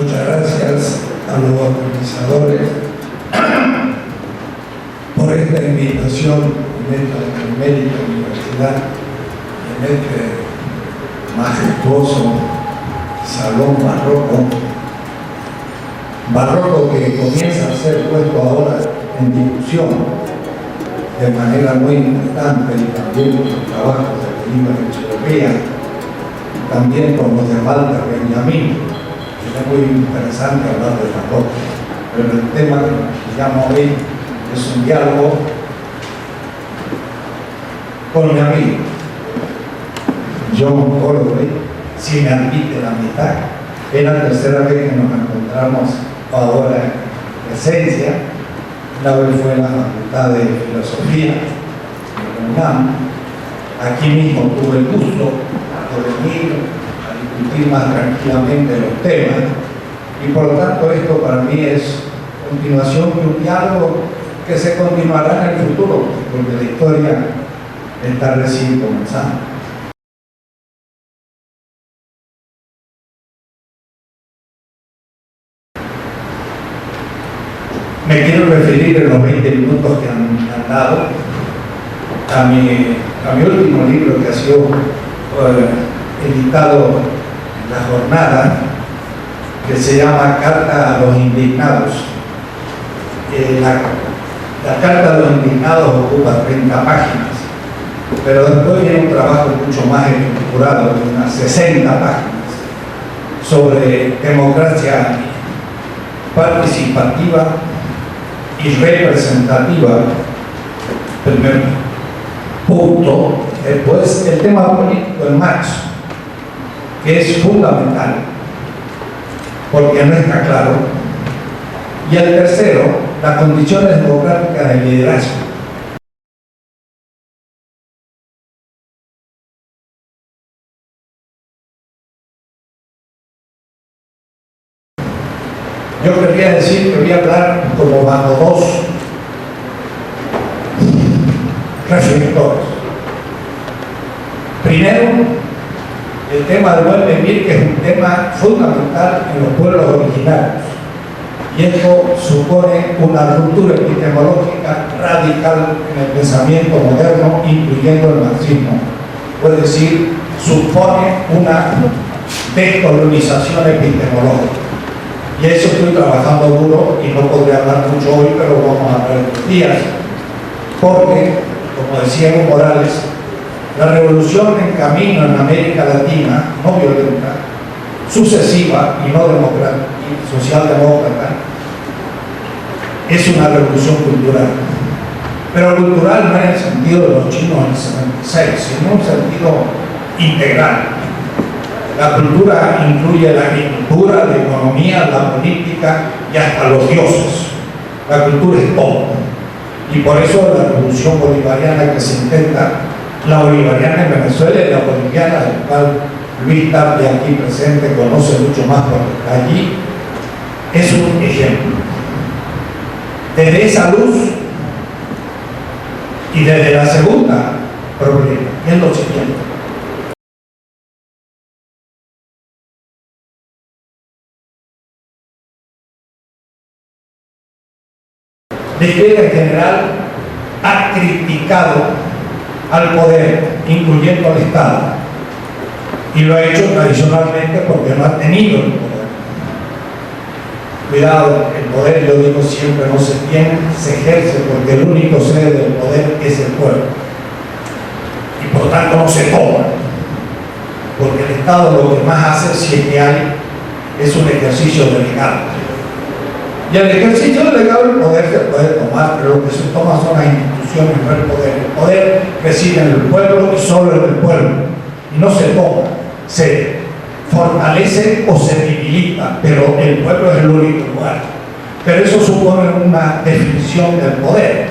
Muchas gracias a los organizadores por esta invitación en esta benemérita universidad, en este majestuoso salón barroco que comienza a ser puesto ahora en discusión de manera muy importante, y también con los trabajos de Lima Echeverría, también con los de Walter Benjamin. Es muy interesante hablar de barroco, pero el tema que llamo hoy es un diálogo con mi amigo John Holloway, si me admite la mitad. Es la tercera vez que nos encontramos ahora en presencia. Una vez fue en la Facultad de Filosofía de la UNAM. Aquí mismo tuve el gusto de venir a discutir más tranquilamente los temas, y por lo tanto esto para mí es continuación de un diálogo que se continuará en el futuro, porque la historia está recién comenzando. Me quiero referir en los 20 minutos que han dado a mi último libro, que ha sido editado en la jornada, que se llama Carta a los Indignados. La Carta a los Indignados ocupa 30 páginas, pero después viene un trabajo mucho más estructurado, de unas 60 páginas, sobre democracia participativa y representativa, primer punto. Después el tema político en marzo, que es fundamental porque no está claro, y el tercero, las condiciones democráticas del liderazgo. Yo quería decir que voy a hablar como bajo dos reflectores. Primero, el tema del buen vivir, que es un tema fundamental en los pueblos originarios, y esto supone una ruptura epistemológica radical en el pensamiento moderno, incluyendo el marxismo. Es decir, supone una descolonización epistemológica. Y eso estoy trabajando duro, y no podré hablar mucho hoy, pero vamos a hablar estos días, porque, como decía Evo Morales, la revolución en camino en América Latina, no violenta, sucesiva y no democrática, y socialdemócrata, es una revolución cultural. Pero cultural no en el sentido de los chinos en el 76, sino en un sentido integral. La cultura incluye la agricultura, la economía, la política y hasta los dioses. La cultura es todo. Y por eso la revolución bolivariana que se intenta, la bolivariana en Venezuela y la boliviana, del cual Luis Tapia, aquí presente, conoce mucho más porque está allí, es un ejemplo. Desde esa luz y desde la segunda problema, es lo siguiente. La izquierda en general ha criticado al poder, incluyendo al Estado, y lo ha hecho tradicionalmente porque no ha tenido el poder. Cuidado, el poder, yo digo siempre, no se tiene, se ejerce, porque el único sede del poder es el pueblo, y por tanto no se toma, porque el Estado lo que más hace, si es que hay, es un ejercicio delegado. Y el ejercicio delegado del poder se puede tomar, pero lo que se toma son las instituciones, no el poder. El poder reside en el pueblo y solo en el pueblo, y no se toma, se fortalece o se debilita, pero el pueblo es el único lugar. Pero eso supone una definición del poder.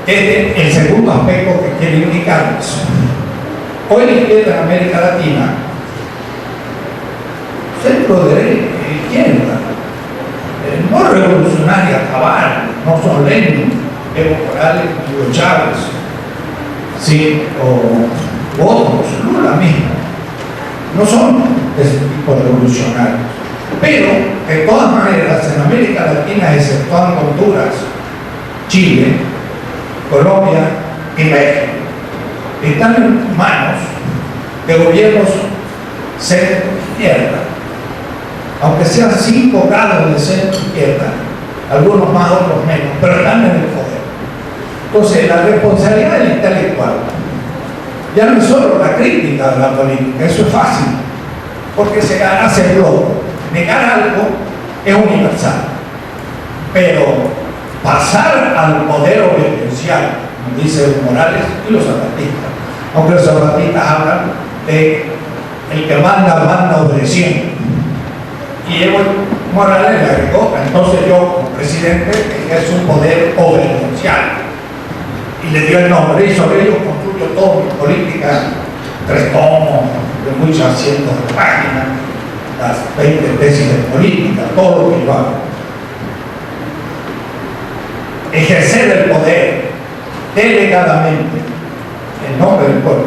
Este es el segundo aspecto que quiero indicarles. Hoy la izquierda en América Latina, centro derecha, izquierda, no revolucionaria, cabal, no son Lenin, Evo Morales, Hugo Chávez, ¿sí? O otros, Lula mismo, no son de ese tipo revolucionarios. Pero, de todas maneras, en América Latina, exceptuando Honduras, Chile, Colombia y México, están en manos de gobiernos centro-izquierda, aunque sean 5 grados de centro-izquierda, algunos más, otros menos, pero están en el poder. Entonces, la responsabilidad del intelectual ya no es solo la crítica de la política, eso es fácil, porque se hace bloco. Negar algo es universal, pero pasar al poder obediencial, como dice Evo Morales y los zapatistas, aunque los zapatistas hablan de el que manda obedeciendo, y Evo Morales le agregó, entonces yo como presidente ejerzo un poder obediencial, y le dio el nombre, y sobre ello construyo toda mi política, 3 tomos de muchas cientos de páginas, las 20 tesis de política, todo lo que yo hago. Ejercer el poder delegadamente en nombre del pueblo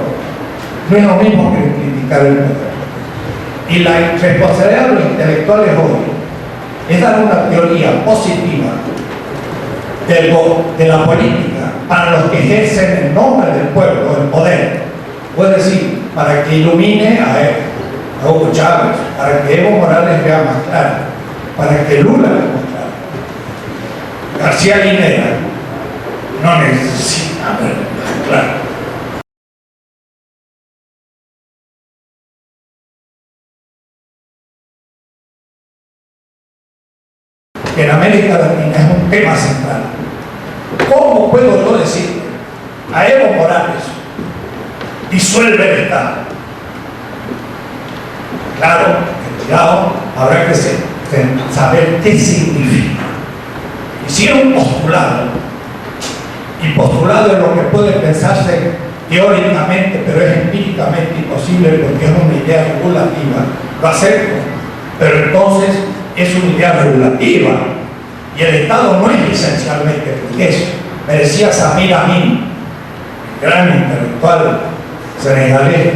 no es lo mismo que criticar el poder. Y la responsabilidad de los intelectuales hoy es dar una teoría positiva de la política para los que ejercen en nombre del pueblo el poder, es decir, para que ilumine a Hugo Chávez, para que Evo Morales vea más claro, para que Lula vea más claro. García Linera no necesita ver más claro. Que en América Latina es un tema central. ¿Cómo puedo yo decir a Evo Morales, disuelve el Estado? Claro, cuidado, habrá que saber qué significa. Hicieron un postulado, y postulado es lo que puede pensarse teóricamente, pero es empíricamente imposible porque es una idea regulativa, lo acepto, pero entonces es una idea regulativa, y el Estado no es esencialmente burgués. Me decía Samir Amin, gran intelectual senegalés,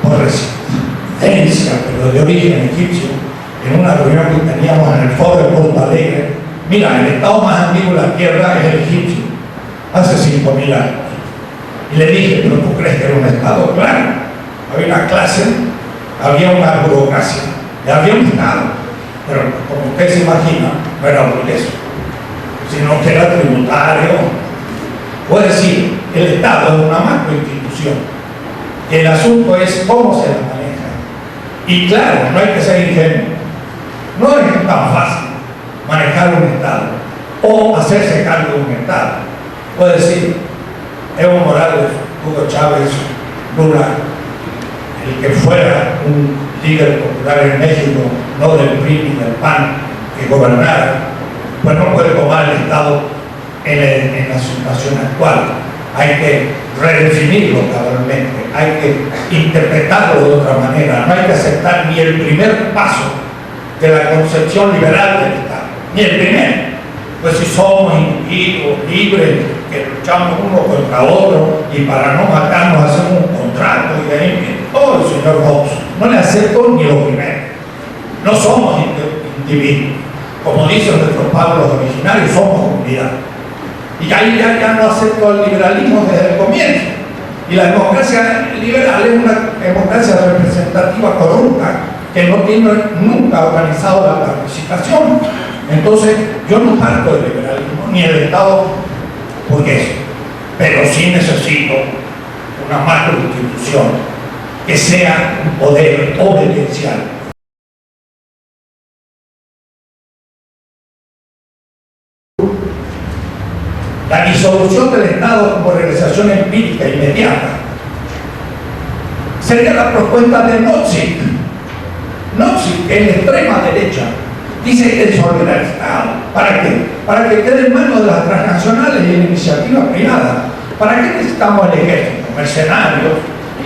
por resistencia, pero de origen egipcio, en una reunión que teníamos en el foro de Porto Alegre. Mira, el Estado más antiguo de la tierra es el egipcio, hace 5.000 años. Y le dije, ¿pero tú crees que era un Estado? Claro, había una clase, había una burocracia, y había un Estado, pero como usted se imagina, no era burgués, sino que era tributario. Puede decir, el Estado es una macroinstitución. El asunto es cómo se la maneja. Y claro, no hay que ser ingenuo. No es tan fácil manejar un Estado o hacerse cargo de un Estado. Puede decir, Evo Morales, Hugo Chávez, Lula, el que fuera un líder popular en México, no del PRI ni del PAN, que gobernara, pues no puede tomar el Estado en la situación actual. Hay que redefinirlo cabalmente, hay que interpretarlo de otra manera, no hay que aceptar ni el primer paso de la concepción liberal del Estado, ni el primero. Pues si somos individuos libres, que luchamos uno contra otro y para no matarnos hacemos un contrato y de ahí, oh, señor Hobbes, no le acepto ni lo primero. No somos individuos, como dicen nuestros pueblos originarios, somos comunidad. Y ahí ya no acepto el liberalismo desde el comienzo. Y la democracia liberal es una democracia representativa corrupta que no tiene nunca organizado la participación. Entonces, yo no parto del liberalismo, ni el Estado burgués, pero sí necesito una macroinstitución que sea un poder obediencial. La disolución del Estado como realización empírica inmediata sería la propuesta de Nozick. Nozick, en la extrema derecha, dice que disolver el Estado. ¿Para qué? Para que quede en manos de las transnacionales y la iniciativa privada. ¿Para qué necesitamos el ejército? Mercenarios.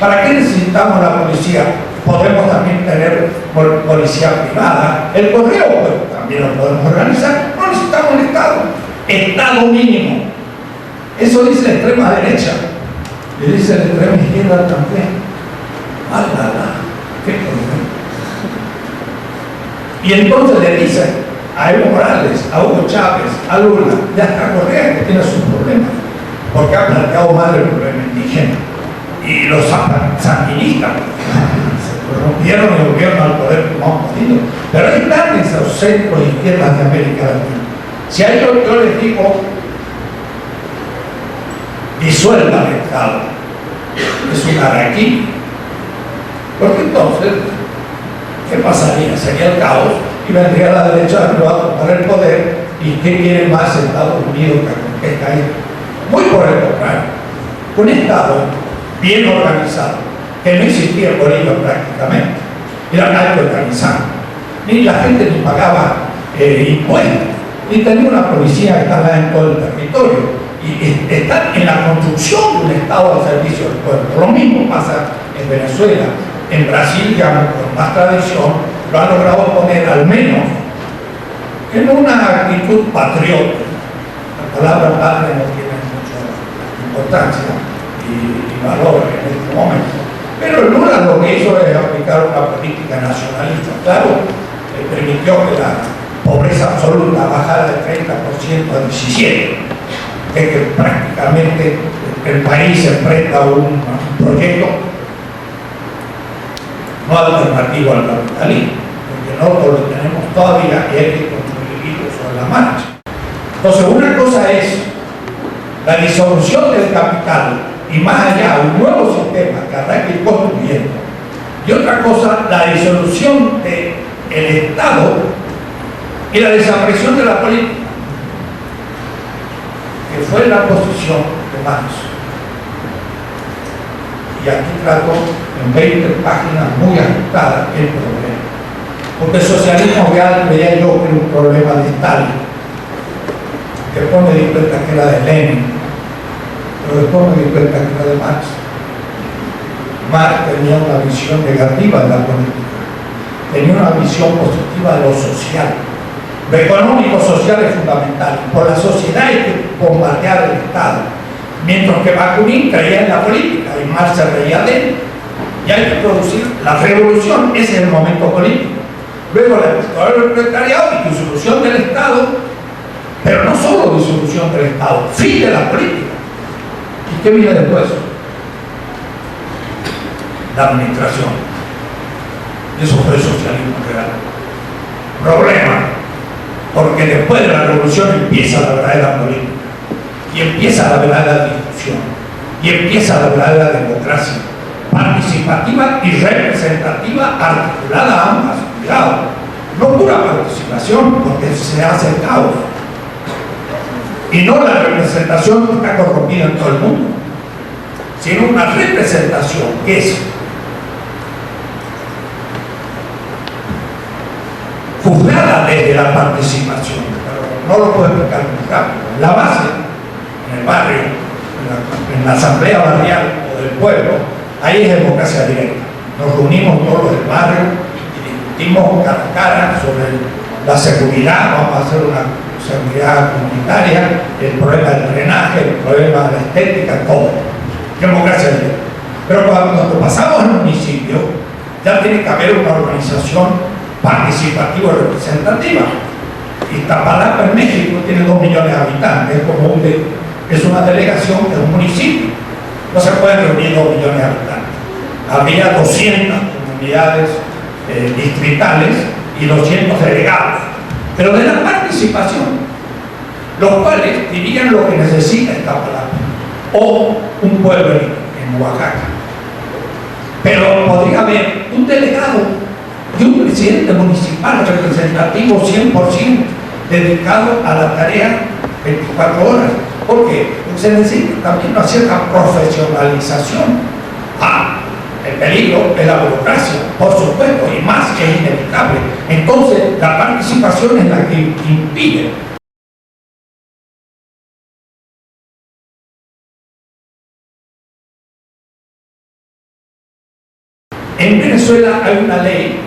¿Para qué necesitamos la policía? Podemos también tener policía privada. El correo, pues, también lo podemos organizar. No necesitamos el Estado. Estado mínimo. Eso dice la extrema derecha. Y dice la extrema izquierda también. ¡Alala! ¡Qué problema! Y entonces le dicen a Evo Morales, a Hugo Chávez, a Lula, ya está Correa, que tiene sus problemas, porque ha planteado mal el problema indígena. Y los sandinistas se rompieron y volvieron al poder como han podido. Pero ahí están esos centros y izquierdas de América Latina. Si a ellos yo les digo, disuelvan el Estado, es un araquí. Porque entonces, ¿qué pasaría? Sería el caos y vendría la derecha de nuevo a tomar el poder. ¿Y qué quiere más Estados Unidos que conquista ahí? Muy por el contrario, un Estado bien organizado, que no existía en Bolivia prácticamente, era algo organizado, ni la gente ni pagaba impuestos, ni tenía una policía que estaba en todo el territorio, y están en la construcción de un Estado al servicio del pueblo. Lo mismo pasa en Venezuela. En Brasil, ya con más tradición, lo han logrado poner al menos en una actitud patriota. La palabra patria no tiene mucha importancia y valor en este momento. Pero Lula lo que hizo es aplicar una política nacionalista. Claro, permitió que la pobreza absoluta bajara del 30% a 17%, que prácticamente el país se enfrenta a un proyecto no alternativo al capitalismo, porque no lo tenemos todavía y hay que construirlo sobre la marcha. Entonces, una cosa es la disolución del capital y más allá un nuevo sistema que habrá que ir construyendo, y otra cosa, la disolución del Estado y la desaparición de la política, que fue la posición de Marx. Y aquí trato en 20 páginas muy ajustadas el problema. Porque el socialismo real veía yo que era un problema de Stalin. Después me di cuenta que era de Lenin, pero después me di cuenta que era de Marx. Marx tenía una visión negativa de la política, tenía una visión positiva de lo social. Lo económico-social es fundamental. Por la sociedad hay que bombardear el Estado. Mientras que Bakunin creía en la política y Marx se reía de él. Y hay que producir la revolución, ese es el momento político. Luego la victoria del proletariado y disolución del Estado, pero no solo disolución del Estado, fin de la política. ¿Y qué viene después? La administración. Eso fue el socialismo real. Problema, porque después de la revolución empieza la verdadera política. Y empieza la verdadera discusión, y empieza la verdadera democracia, participativa y representativa, articulada a ambas. Cuidado, no pura participación, porque se hace caos, y no la representación que está corrompida en todo el mundo, sino una representación que es juzgada desde la participación. Pero no lo puedo explicar muy rápido. La base, en el barrio, en la asamblea barrial o del pueblo, ahí es democracia directa. Nos reunimos todos los del barrio y discutimos cara a cara sobre la seguridad. Vamos a hacer una seguridad comunitaria, el problema del drenaje, el problema de la estética, todo. Democracia directa. Pero cuando pasamos al municipio, ya tiene que haber una organización participativa y representativa. Iztapalapa en México tiene 2 millones de habitantes, es una delegación de un municipio. No se pueden reunir 2 millones de habitantes. Había 200 comunidades distritales y 200 delegados. Pero de la participación, los cuales dirían lo que necesita Iztapalapa o un pueblo en Oaxaca. Pero podría haber un delegado y un presidente municipal representativo 100% dedicado a la tarea 24 horas. ¿Por qué? Porque se necesita también una cierta profesionalización. El peligro es la burocracia, por supuesto, y más que es inevitable. Entonces, la participación es la que impide. En Venezuela hay una ley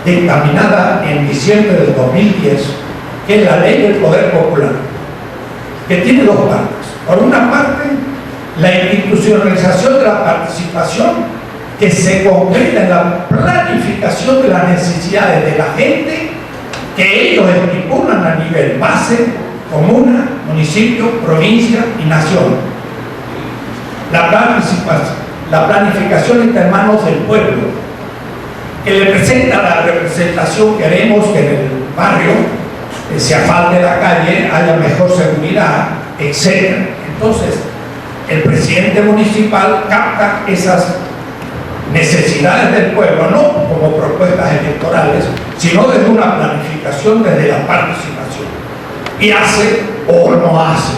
dictaminada en diciembre del 2010, que es la ley del poder popular, que tiene 2 partes. Por una parte, la institucionalización de la participación que se concreta en la planificación de las necesidades de la gente que ellos estipulan a nivel base, comuna, municipio, provincia y nación. La planificación está en manos del pueblo, que le presenta la representación. Queremos que en el barrio se asfalte la calle, haya mejor seguridad, etc. Entonces, el presidente municipal capta esas necesidades del pueblo, no como propuestas electorales, sino desde una planificación, desde la participación. Y hace o no hace.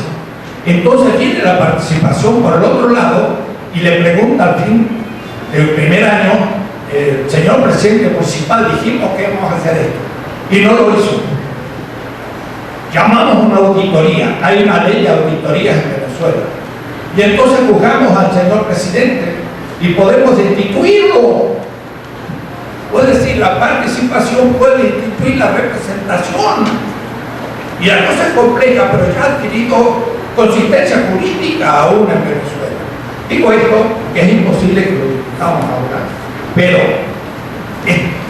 Entonces viene la participación por el otro lado y le pregunta al fin del primer año: señor presidente municipal, dijimos que íbamos a hacer esto y no lo hizo. Llamamos una auditoría, hay una ley de auditorías en Venezuela, y entonces juzgamos al señor presidente y podemos destituirlo. Puede decir, la participación puede instituir la representación, y la cosa es compleja, pero ya ha adquirido consistencia jurídica aún en Venezuela. Digo esto, que es imposible que lo discutamos ahora, pero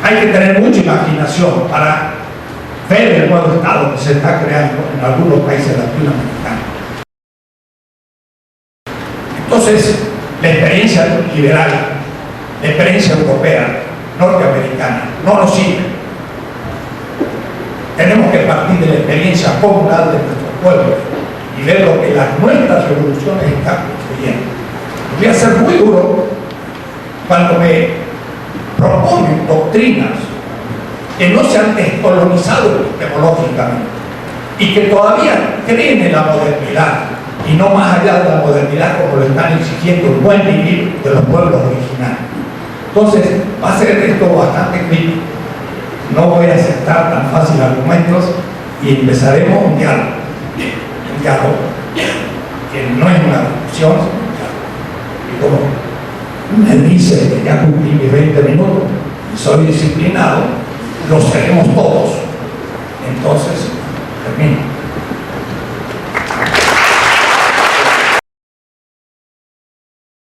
hay que tener mucha imaginación para ver el nuevo Estado que se está creando en algunos países latinoamericanos. Entonces, la experiencia liberal, la experiencia europea, norteamericana, no nos sirve. Tenemos que partir de la experiencia comunal de nuestros pueblos y ver lo que nuestras revoluciones están construyendo. Voy a ser muy duro cuando me proponen doctrinas que no se han descolonizado epistemológicamente y que todavía creen en la modernidad y no más allá de la modernidad como lo están exigiendo el buen vivir de los pueblos originarios. Entonces va a ser esto bastante crítico. No voy a aceptar tan fácil argumentos y empezaremos un diálogo que no es una discusión, y como me dice que ya cumplí mis 20 minutos y soy disciplinado, lo seremos todos. Entonces, termino.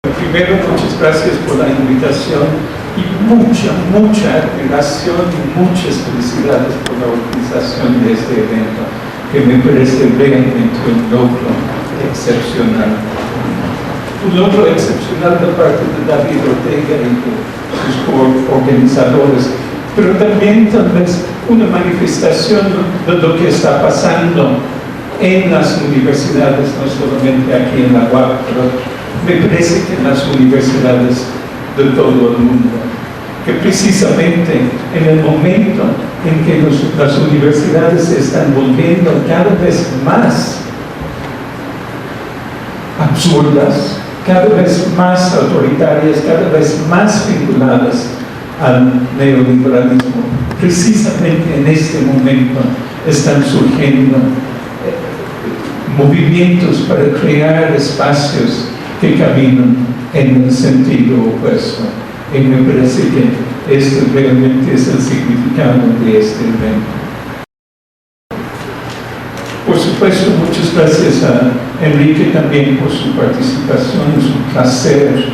Primero, muchas gracias por la invitación y mucha admiración y muchas felicidades por la organización de este evento, que me parece realmente un logro excepcional. Un logro excepcional de parte de David Ortega y de sus organizadores, pero también tal vez una manifestación de lo que está pasando en las universidades, no solamente aquí en la UAP, pero me parece que en las universidades de todo el mundo, que precisamente en el momento en que las universidades se están volviendo cada vez más absurdas, cada vez más autoritarias, cada vez más vinculadas al neoliberalismo, precisamente en este momento están surgiendo movimientos para crear espacios que caminan en el sentido opuesto. Y me parece que esto realmente es el significado de este evento. Por supuesto, muchas gracias a Enrique también por su participación. Es un placer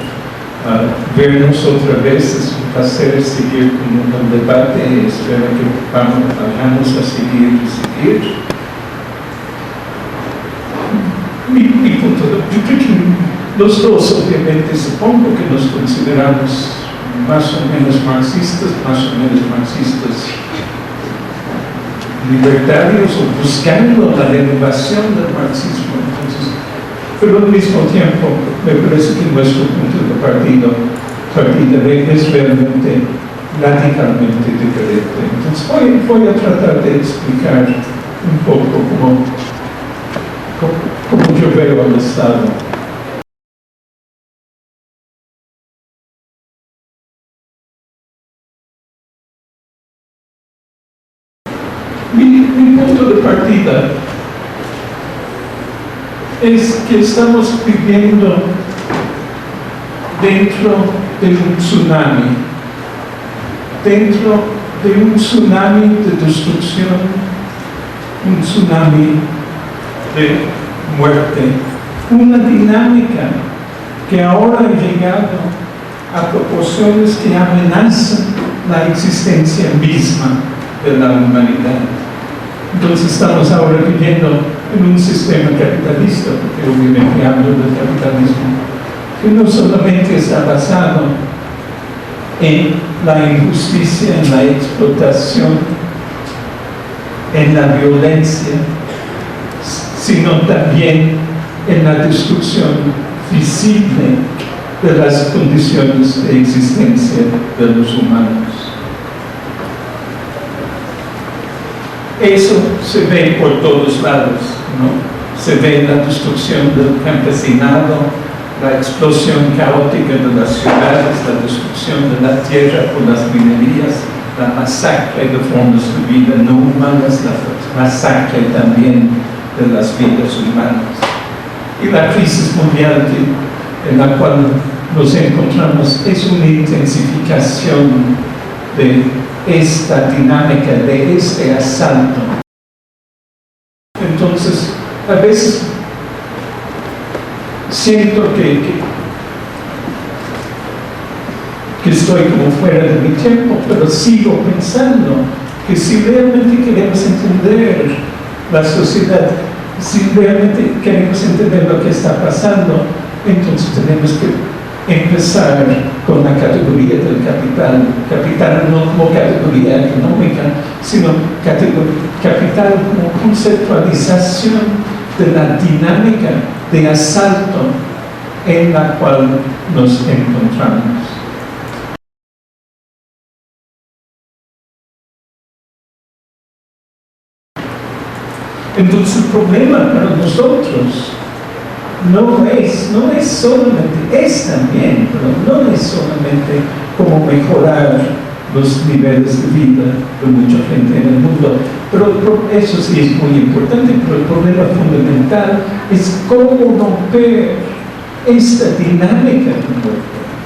vernos otra vez, es un placer seguir con el debate y espero que vayamos a seguir. Mi punto, yo creo que los dos, obviamente, supongo que nos consideramos más o menos marxistas libertarios o buscando la renovación del marxismo. Entonces, pero al mismo tiempo, me parece que nuestro punto de partida es realmente radicalmente diferente. Entonces, voy a tratar de explicar un poco cómo yo veo al Estado. Mi punto de partida es que estamos viviendo dentro de un tsunami, de destrucción, un tsunami de muerte, una dinámica que ahora ha llegado a proporciones que amenazan la existencia misma de la humanidad. Entonces estamos ahora viviendo en un sistema capitalista, porque obviamente hablo del capitalismo, que no solamente está basado en la injusticia, en la explotación, en la violencia, sino también en la destrucción visible de las condiciones de existencia de los humanos. Eso se ve por todos lados, ¿no? Se ve en la destrucción del campesinado, la explosión caótica de las ciudades, la destrucción de la tierra por las minerías, la masacre de formas de vida no humanas, la masacre también de las vidas humanas. Y la crisis mundial en la cual nos encontramos es una intensificación de esta dinámica, de este asalto. Entonces, a veces siento que estoy como fuera de mi tiempo, pero sigo pensando que si realmente queremos entender la sociedad, si realmente queremos entender lo que está pasando, entonces tenemos que empezar con la categoría del capital no como categoría económica, sino capital como conceptualización de la dinámica de asalto en la cual nos encontramos. Entonces el problema para nosotros no es solamente, es también, pero no es solamente cómo mejorar los niveles de vida de mucha gente en el mundo. Pero eso sí es muy importante, pero el problema fundamental es cómo romper esta dinámica del mundo.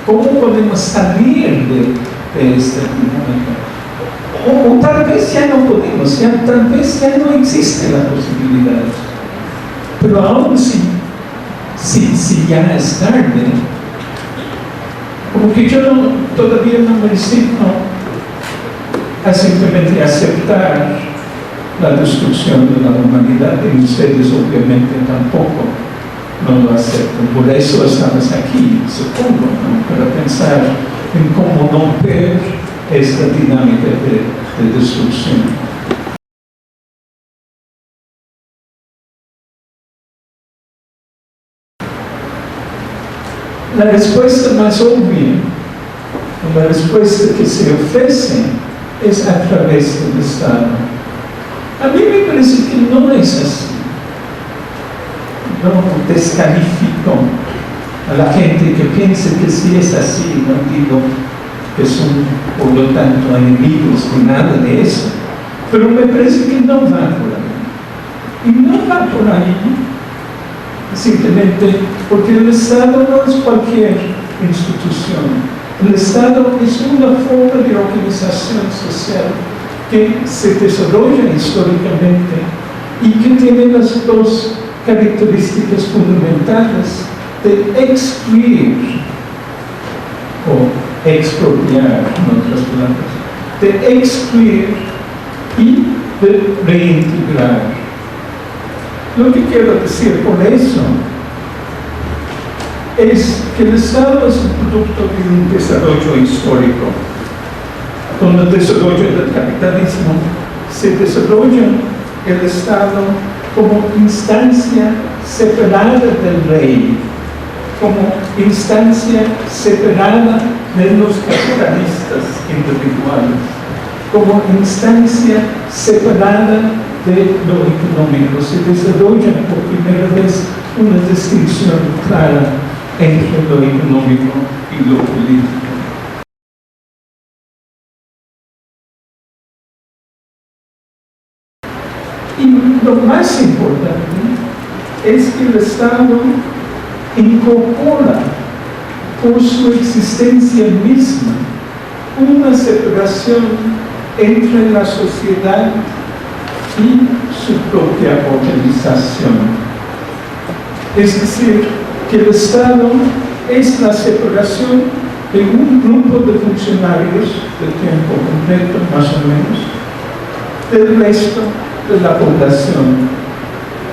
¿Cómo podemos salir de esta dinámica? O tal vez ya no podemos, tal vez ya no existe la posibilidad. Pero aún si ya es tarde, como que yo todavía no me resigno a simplemente aceptar la destrucción de la humanidad, y ustedes obviamente tampoco no lo aceptan. Por eso estamos aquí, supongo, ¿no? Para pensar en cómo romper esta dinámica de destrucción. La respuesta más obvia, la respuesta que se ofrece, es a través del Estado. A mí me parece que no es así. No descalifico a la gente que piensa que sí es así, no digo que son, por lo tanto, enemigos ni nada de eso, pero me parece que no va por ahí. Y no va por ahí simplemente porque el Estado no es cualquier institución. El Estado es una forma de organización social que se desarrolla históricamente y que tiene las dos características fundamentales de excluir o expropiar, en otras palabras, de excluir y de reintegrar. Lo que quiero decir con eso es que el Estado es un producto de un desarrollo histórico. Con el desarrollo del capitalismo se desarrolla el Estado como instancia separada del rey, como instancia separada de los capitalistas individuales, como instancia separada de lo económico. Se desarrolla por primera vez una distinción clara entre lo económico y lo político. Y lo más importante es que el Estado incorpora por su existencia misma una separación entre la sociedad y su propia organización. Es decir, que el Estado es la separación de un grupo de funcionarios de tiempo completo, más o menos, del resto de la población.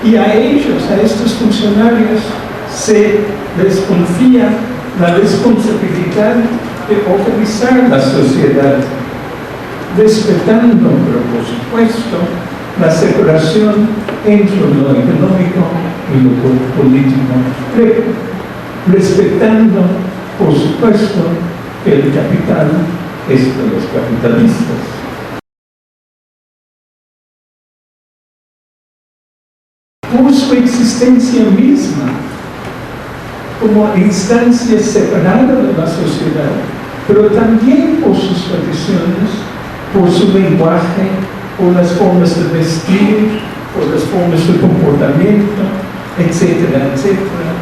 Y a ellos, a estos funcionarios, se les confía la responsabilidad de organizar la sociedad, respetando, pero por supuesto, la separación entre lo económico y lo político, respetando, por supuesto, que el capital es de los capitalistas. Por su existencia misma, como instancia separada de la sociedad, pero también por sus tradiciones, por su lenguaje, por las formas de vestir, por las formas de comportamiento, etcétera, etcétera.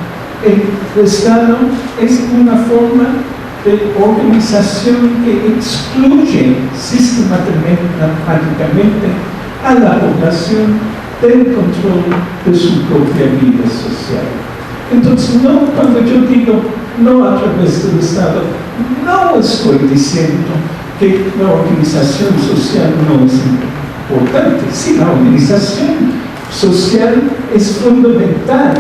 El Estado es una forma de organización que excluye sistemáticamente a la población del control de su propia vida social. Entonces, no, cuando yo digo no a través del Estado, no estoy diciendo que la organización social no es importante. Sí, la organización social es fundamental,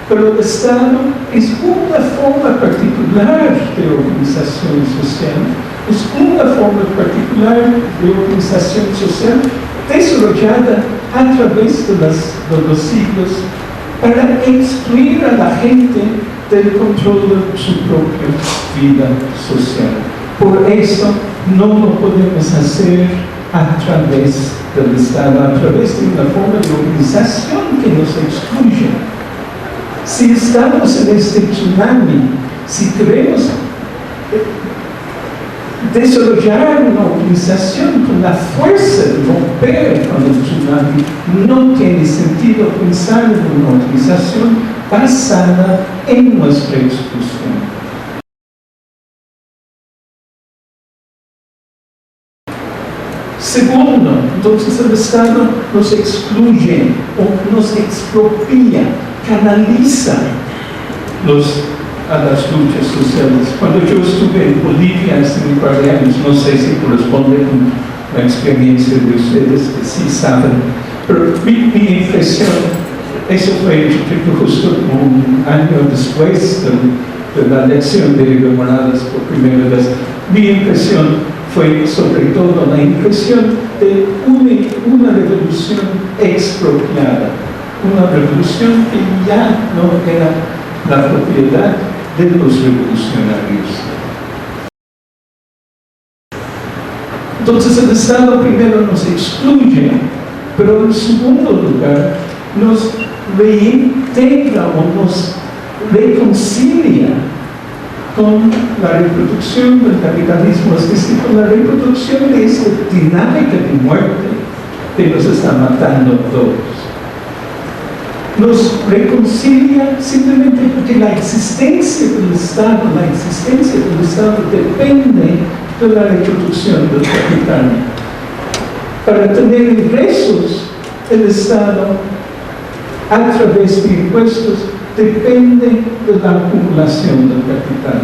pero el Estado es una forma particular de organización social, es una forma particular de organización social desarrollada a través de los siglos para excluir a la gente del control de su propia vida social. Por eso no lo podemos hacer a través del Estado, a través de una forma de organización que nos excluye. Si estamos en este tsunami, si queremos desarrollar una organización con la fuerza de romper con el tsunami, no tiene sentido pensar en una organización basada en nuestra exclusión. Segundo, entonces el Estado nos excluye o nos expropia, canaliza a las luchas sociales. Cuando yo estuve en Bolivia hace un par de años, no sé si corresponde con la experiencia de ustedes, que sí saben, pero mi impresión, eso fue justo un año después de la elección de Evo Morales por primera vez. Mi impresión fue sobre todo la impresión de una revolución expropiada, una revolución que ya no era la propiedad de los revolucionarios. Entonces el Estado primero nos excluye, pero en segundo lugar nos reintegra o nos reconcilia con la reproducción del capitalismo, es decir, con la reproducción de esta dinámica de muerte que nos está matando a todos. Nos reconcilia simplemente porque la existencia del Estado depende de la reproducción del capital. Para tener ingresos, el Estado, a través de impuestos, depende de la acumulación del capital.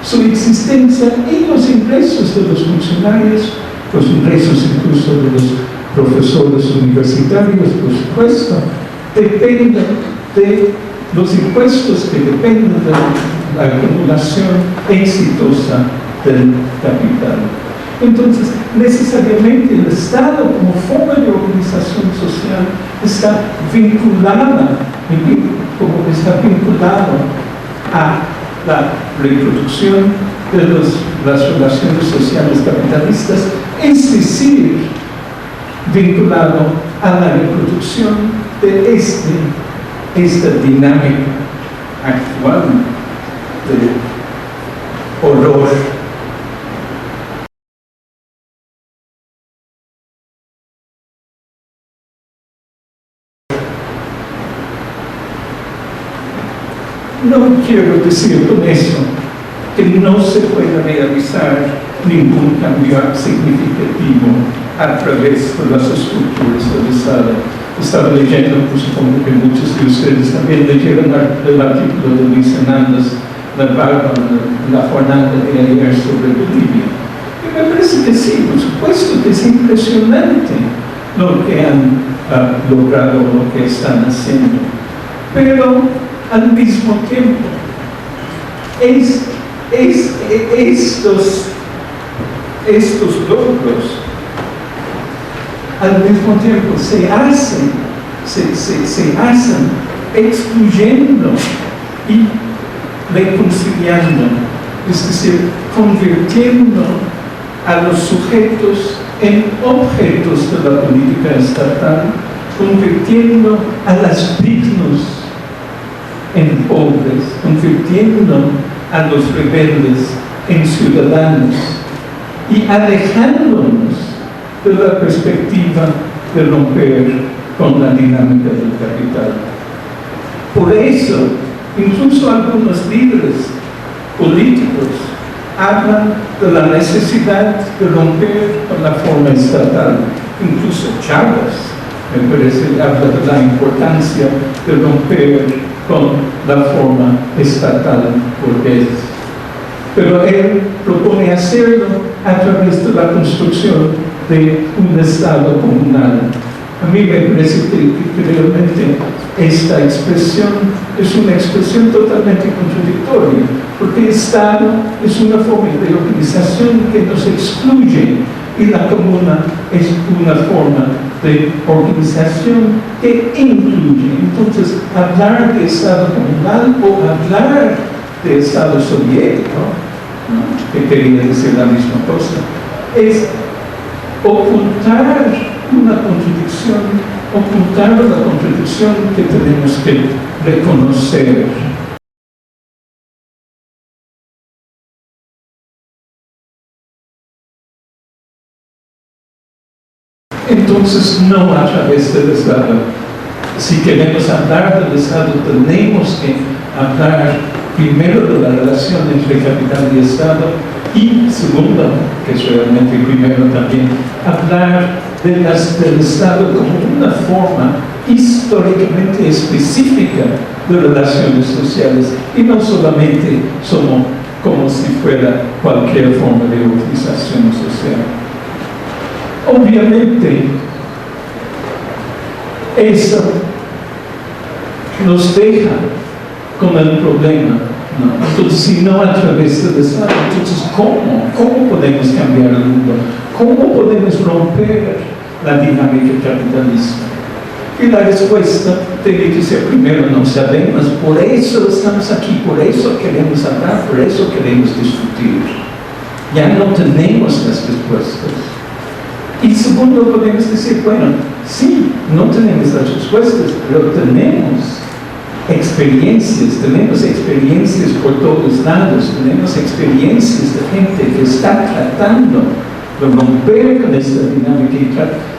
Su existencia y los ingresos de los funcionarios, los ingresos incluso de los profesores universitarios, por supuesto, dependen de los impuestos que dependen de la acumulación exitosa del capital. Entonces, necesariamente el Estado como forma de organización social está vinculado a la reproducción de las relaciones sociales capitalistas, es decir, vinculado a la reproducción de esta dinámica actual de horror. No quiero decir con eso que no se puede realizar ningún cambio significativo a través de las estructuras del Estado. Estaba leyendo, supongo que muchos de ustedes también leyeron el artículo de Luis Hernández la jornada de ayer sobre Bolivia. Y me parece que sí, por supuesto que es impresionante lo que han logrado, lo que están haciendo. Pero al mismo tiempo, estos logros al mismo tiempo se hacen excluyendo y reconciliando, es decir, convirtiendo a los sujetos en objetos de la política estatal, convirtiendo a las víctimas en pobres, convirtiendo a los rebeldes en ciudadanos y alejándonos de la perspectiva de romper con la dinámica del capital. Por eso, incluso algunos líderes políticos hablan de la necesidad de romper con la forma estatal. Incluso Chávez, me parece, habla de la importancia de romper con la forma estatal burguesa. Pero él propone hacerlo a través de la construcción de un Estado comunal. A mí me parece que realmente esta expresión es una expresión totalmente contradictoria, porque Estado es una forma de organización que nos excluye y la comuna es una forma de organización que incluye. Entonces, hablar de Estado comunal o hablar de Estado soviético, ¿no?, que quería decir la misma cosa, es ocultar una contradicción, ocultar la contradicción que tenemos que reconocer. Entonces, no a través del Estado. Si queremos hablar del Estado, tenemos que hablar primero de la relación entre capital y Estado y, segundo, que es realmente primero también, hablar del Estado como una forma históricamente específica de relaciones sociales y no solamente como si fuera cualquier forma de organización social. Obviamente, eso nos deja con el problema, ¿no? Entonces, si no a través del Estado, entonces ¿cómo podemos cambiar el mundo? ¿Cómo podemos romper la dinámica capitalista? Y la respuesta tiene que ser: primero, no sabemos, por eso estamos aquí, por eso queremos hablar, por eso queremos discutir. Ya no tenemos las respuestas. Y segundo, podemos decir, bueno, sí, no tenemos las respuestas, pero tenemos experiencias por todos lados, tenemos experiencias de gente que está tratando de romper con esta dinámica y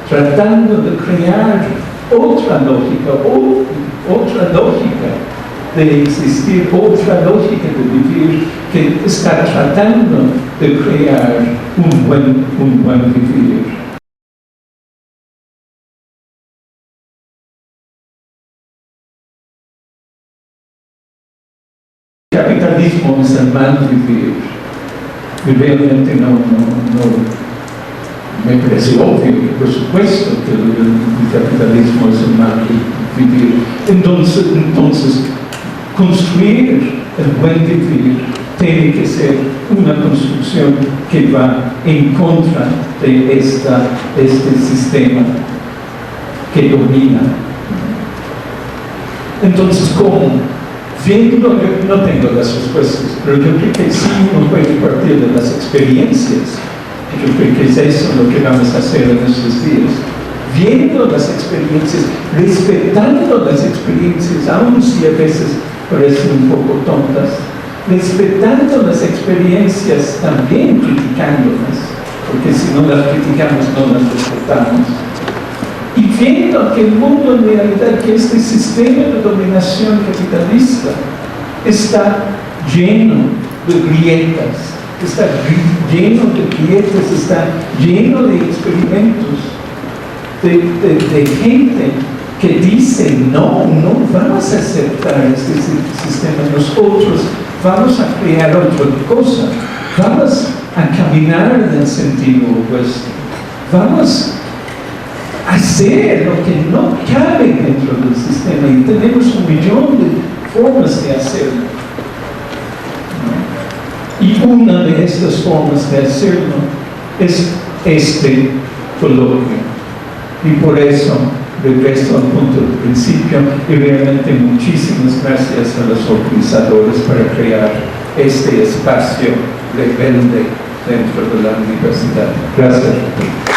tratando de crear otra lógica de existir, otra lógica de vivir, que está tratando de crear un buen vivir. El capitalismo es el mal vivir. Y realmente no me parece obvio que, por supuesto, que el capitalismo es el mal vivir. Entonces, construir el buen vivir tiene que ser una construcción que va en contra de este sistema que domina. Entonces, ¿cómo? Viendo, yo no tengo las respuestas, pero yo creo que sí uno puede partir de las experiencias. Yo creo que es eso lo que vamos a hacer en estos días. Viendo las experiencias, respetando las experiencias, aun si a veces parecen un poco tontas, respetando las experiencias, también criticándolas, porque si no las criticamos, no las respetamos. Y viendo que el mundo en realidad, que este sistema de dominación capitalista está lleno de grietas, está lleno de experimentos, de gente que dice, no vamos a aceptar este sistema, nosotros vamos a crear otra cosa, vamos a caminar en el sentido opuesto, vamos a hacer lo que no cabe dentro del sistema y tenemos 1.000.000 de formas de hacerlo, ¿no? Y una de estas formas de hacerlo es este coloquio. Y por eso regreso al punto del principio y realmente muchísimas gracias a los organizadores para crear este espacio rebelde dentro de la universidad. Gracias.